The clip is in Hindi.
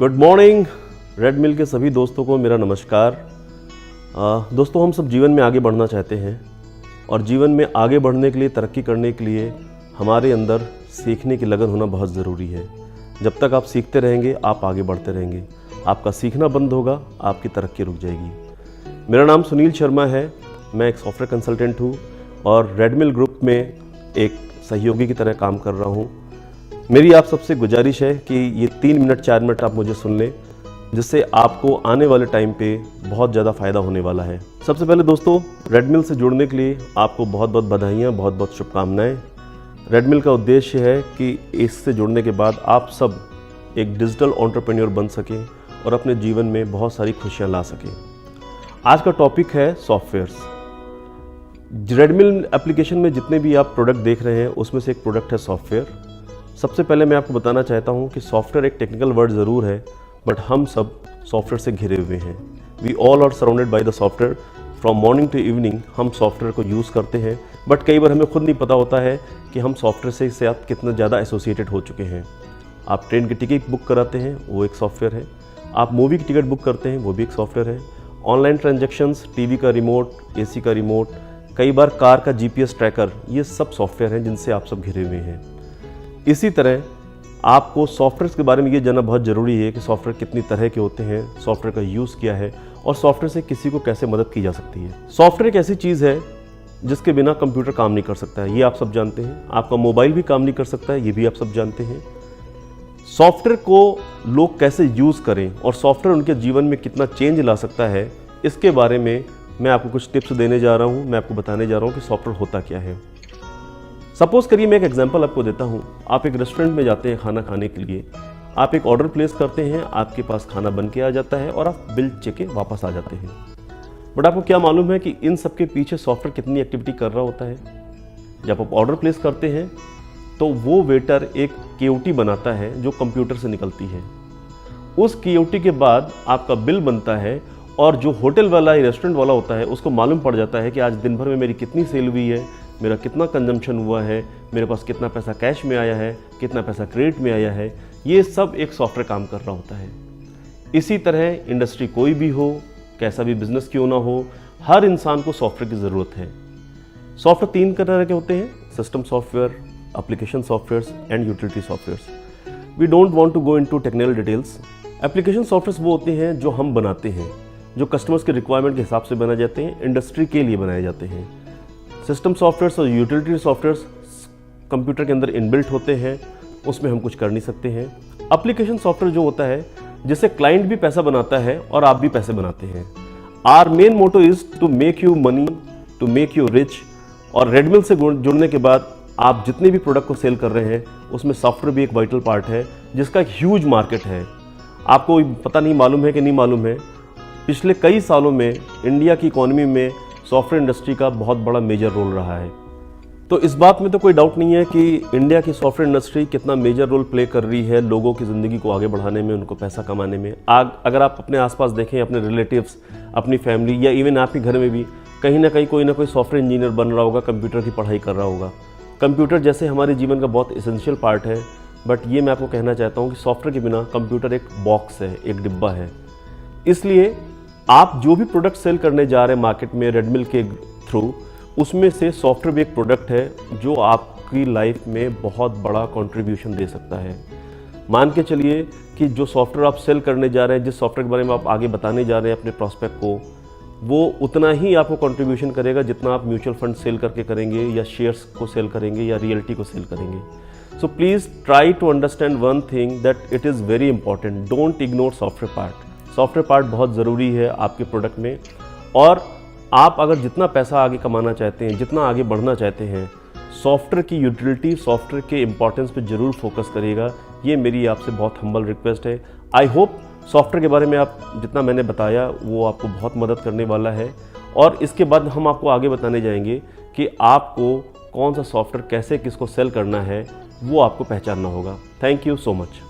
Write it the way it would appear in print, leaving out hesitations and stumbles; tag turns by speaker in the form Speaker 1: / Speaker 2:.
Speaker 1: गुड मॉर्निंग रेडमिल के सभी दोस्तों को मेरा नमस्कार। दोस्तों, हम सब जीवन में आगे बढ़ना चाहते हैं और जीवन में आगे बढ़ने के लिए, तरक्की करने के लिए हमारे अंदर सीखने की लगन होना बहुत ज़रूरी है। जब तक आप सीखते रहेंगे आप आगे बढ़ते रहेंगे। आपका सीखना बंद होगा, आपकी तरक्की रुक जाएगी। मेरा नाम सुनील शर्मा है, मैं एक सॉफ्टवेयर कंसल्टेंट हूँ और रेडमिल ग्रुप में एक सहयोगी की तरह काम कर रहा हूँ। मेरी आप सबसे गुजारिश है कि ये 3 मिनट 4 मिनट आप मुझे सुन लें, जिससे आपको आने वाले टाइम पे बहुत ज़्यादा फ़ायदा होने वाला है। सबसे पहले दोस्तों, रेडमिल से जुड़ने के लिए आपको बहुत बहुत बधाइयाँ, बहुत बहुत शुभकामनाएं। रेडमिल का उद्देश्य है कि इससे जुड़ने के बाद आप सब एक डिजिटल एंटरप्रेन्योर बन सकें और अपने जीवन में बहुत सारी खुशियाँ ला सकें। आज का टॉपिक है सॉफ्टवेयर्स। रेडमिल एप्लीकेशन में जितने भी आप प्रोडक्ट देख रहे हैं उसमें से एक प्रोडक्ट है सॉफ्टवेयर। सबसे पहले मैं आपको बताना चाहता हूं कि सॉफ्टवेयर एक टेक्निकल वर्ड ज़रूर है, बट हम सब सॉफ्टवेयर से घिरे हुए हैं। We all are surrounded by the software. From morning to evening हम सॉफ्टवेयर को यूज़ करते हैं, बट कई बार हमें खुद नहीं पता होता है कि हम सॉफ्टवेयर से आप कितना ज़्यादा एसोसिएटेड हो चुके हैं। आप ट्रेन की टिकट बुक कराते हैं, वो एक सॉफ्टवेयर है। आप मूवी की टिकट बुक करते हैं, वो भी एक सॉफ्टवेयर है। ऑनलाइन ट्रांजेक्शन्स, टीवी का रिमोट, एसी का रिमोट, कई बार कार का जीपीएस ट्रैकर, ये सब सॉफ्टवेयर हैं जिनसे आप सब घिरे हुए हैं। इसी तरह आपको सॉफ्टवेयर के बारे में ये जानना बहुत ज़रूरी है कि सॉफ्टवेयर कितनी तरह के होते हैं, सॉफ्टवेयर का यूज़ क्या है और सॉफ्टवेयर से किसी को कैसे मदद की जा सकती है। सॉफ्टवेयर एक ऐसी चीज़ है जिसके बिना कंप्यूटर काम नहीं कर सकता है, ये आप सब जानते हैं। आपका मोबाइल भी काम नहीं कर सकता है, ये भी आप सब जानते हैं। सॉफ्टवेयर को लोग कैसे यूज़ करें और सॉफ्टवेयर उनके जीवन में कितना चेंज ला सकता है, इसके बारे में मैं आपको कुछ टिप्स देने जा रहा हूँ। मैं आपको बताने जा रहा हूँ कि सॉफ्टवेयर होता क्या है। सपोज करिए, मैं एक एग्जांपल आपको देता हूँ। आप एक रेस्टोरेंट में जाते हैं खाना खाने के लिए, आप एक ऑर्डर प्लेस करते हैं, आपके पास खाना बन के आ जाता है और आप बिल चेक के वापस आ जाते हैं। बट आपको क्या मालूम है कि इन सब के पीछे सॉफ्टवेयर कितनी एक्टिविटी कर रहा होता है। जब आप ऑर्डर प्लेस करते हैं तो वो वेटर एक केओटी बनाता है जो कंप्यूटर से निकलती है। उस केओटी के बाद आपका बिल बनता है और जो होटल वाला या रेस्टोरेंट वाला होता है उसको मालूम पड़ जाता है कि आज दिन भर में मेरी कितनी सेल हुई है, मेरा कितना कंजम्पशन हुआ है, मेरे पास कितना पैसा कैश में आया है, कितना पैसा क्रेडिट में आया है। ये सब एक सॉफ्टवेयर काम कर रहा होता है। इसी तरह इंडस्ट्री कोई भी हो, कैसा भी बिजनेस क्यों ना हो, हर इंसान को सॉफ्टवेयर की ज़रूरत है। सॉफ्टवेयर 3 तरह के होते हैं: system software, application softwares and utility softwares. We don't want to go into technical details. Application softwares वो होते हैं जो हम बनाते हैं, जो कस्टमर्स के रिक्वायरमेंट के हिसाब से बनाए जाते हैं, इंडस्ट्री के लिए बनाए जाते हैं। सिस्टम सॉफ्टवेयर्स और यूटिलिटी सॉफ्टवेयर्स कंप्यूटर के अंदर इनबिल्ट होते हैं, उसमें हम कुछ कर नहीं सकते हैं। एप्लीकेशन सॉफ्टवेयर जो होता है जिससे क्लाइंट भी पैसा बनाता है और आप भी पैसे बनाते हैं। Our main motto is to make you money, to make you rich. और रेडमिल से जुड़ने के बाद आप जितने भी प्रोडक्ट को सेल कर रहे हैं उसमें सॉफ्टवेयर भी एक वाइटल पार्ट है, जिसका एक ह्यूज मार्केट है। आपको पता नहीं मालूम है कि नहीं मालूम है, पिछले कई सालों में इंडिया की इकोनॉमी में सॉफ्टवेयर इंडस्ट्री का बहुत बड़ा मेजर रोल रहा है। तो इस बात में तो कोई डाउट नहीं है कि इंडिया की सॉफ्टवेयर इंडस्ट्री कितना मेजर रोल प्ले कर रही है लोगों की ज़िंदगी को आगे बढ़ाने में, उनको पैसा कमाने में। अगर आप अपने आसपास देखें, अपने रिलेटिव्स, अपनी फैमिली या इवन आपके घर में भी कहीं ना कहीं कोई ना कोई सॉफ्टवेयर इंजीनियर बन रहा होगा, कंप्यूटर की पढ़ाई कर रहा होगा। कंप्यूटर जैसे हमारे जीवन का बहुत एसेंशियल पार्ट है, बट ये मैं आपको कहना चाहता हूँ कि सॉफ्टवेयर के बिना कंप्यूटर एक बॉक्स है, एक डिब्बा है। इसलिए आप जो भी प्रोडक्ट सेल करने जा रहे हैं मार्केट में रेडमिल के थ्रू, उसमें से सॉफ्टवेयर भी एक प्रोडक्ट है जो आपकी लाइफ में बहुत बड़ा कंट्रीब्यूशन दे सकता है। मान के चलिए कि जो सॉफ्टवेयर आप सेल करने जा रहे हैं, जिस सॉफ्टवेयर के बारे में आप आगे बताने जा रहे हैं अपने प्रॉस्पेक्ट को, वो उतना ही आपको कंट्रीब्यूशन करेगा जितना आप म्यूचुअल फंड सेल करके करेंगे या शेयर्स को सेल करेंगे या रियल्टी को सेल करेंगे। So please try to understand one thing, that it is very important. Don't ignore software part. Software part बहुत ज़रूरी है आपके प्रोडक्ट में। और आप अगर जितना पैसा आगे कमाना चाहते हैं, जितना आगे बढ़ना चाहते हैं, सॉफ्टवेयर की यूटिलिटी, सॉफ्टवेयर के इंपॉर्टेंस पे ज़रूर फोकस करिएगा। ये मेरी आपसे बहुत हम्बल रिक्वेस्ट है। आई होप सॉफ्टवेयर के बारे में आप जितना मैंने बताया वो आपको बहुत मदद करने वाला है। और इसके बाद हम आपको आगे बताने जाएंगे कि आपको कौन सा सॉफ्टवेयर कैसे किसको सेल करना है, वो आपको पहचानना होगा। Thank you so much.